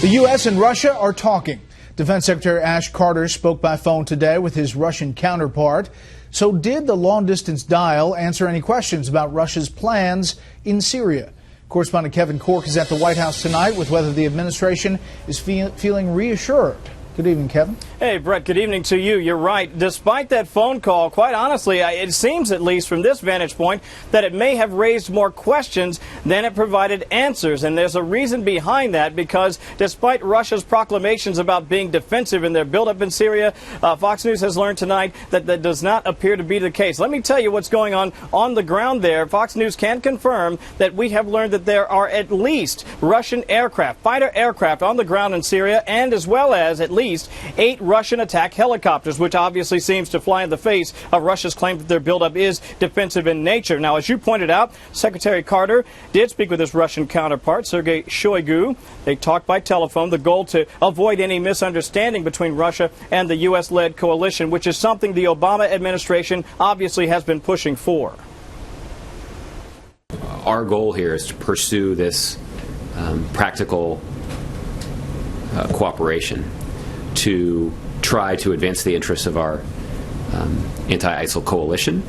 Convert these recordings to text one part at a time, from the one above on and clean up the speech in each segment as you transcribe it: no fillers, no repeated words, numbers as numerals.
The U.S. and Russia are talking. Defense Secretary Ash Carter spoke by phone today with his Russian counterpart. So did the long-distance dial answer any questions about Russia's plans in Syria? Correspondent Kevin Corke is at the White House tonight with whether the administration is feeling reassured. Good evening, Kevin. Hey, Brett, good evening to you. You're right. Despite that phone call, quite honestly, it seems, at least from this vantage point, that it may have raised more questions than it provided answers. And there's a reason behind that, because despite Russia's proclamations about being defensive in their buildup in Syria, Fox News has learned tonight that that does not appear to be the case. Let me tell you what's going on the ground there. Fox News can confirm that we have learned that there are at least Russian aircraft, fighter aircraft on the ground in Syria, and as well as at least 8 Russian attack helicopters, which obviously seems to fly in the face of Russia's claim that their buildup is defensive in nature. Now, as you pointed out, Secretary Carter did speak with his Russian counterpart, Sergei Shoygu. They talked by telephone, the goal to avoid any misunderstanding between Russia and the U.S.-led coalition, which is something the Obama administration obviously has been pushing for. Our goal here is to pursue this practical cooperation to try to advance the interests of our anti-ISIL coalition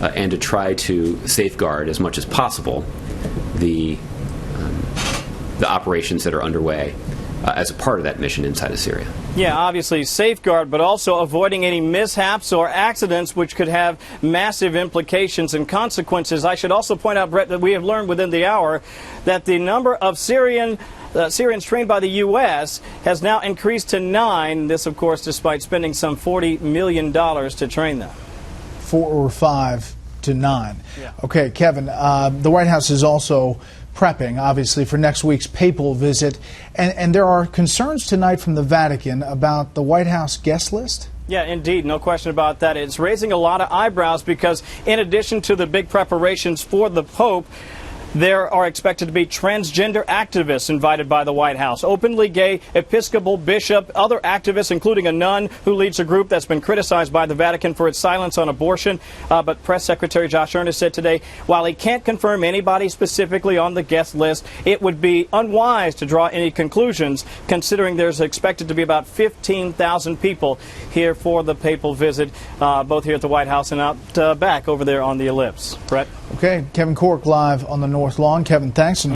and to try to safeguard as much as possible the operations that are underway as a part of that mission inside of Syria. Yeah, obviously safeguard, but also avoiding any mishaps or accidents which could have massive implications and consequences. I should also point out, Brett, that we have learned within the hour that the number of Syrians trained by the U.S. has now increased to 9. This, of course, despite spending some $40 million to train them. 4 or 5 to 9. Yeah. Okay, Kevin, the White House is also prepping, obviously, for next week's papal visit. And there are concerns tonight from the Vatican about the White House guest list. Yeah, indeed. No question about that. It's raising a lot of eyebrows because in addition to the big preparations for the Pope, there are expected to be transgender activists invited by the White House, openly gay Episcopal bishop, other activists, including a nun who leads a group that's been criticized by the Vatican for its silence on abortion. But Press Secretary Josh Earnest said today, while he can't confirm anybody specifically on the guest list, it would be unwise to draw any conclusions, considering there's expected to be about 15,000 people here for the papal visit, both here at the White House and out back over there on the ellipse. Brett? Okay, Kevin Corke live on the North Lawn. Kevin, thanks.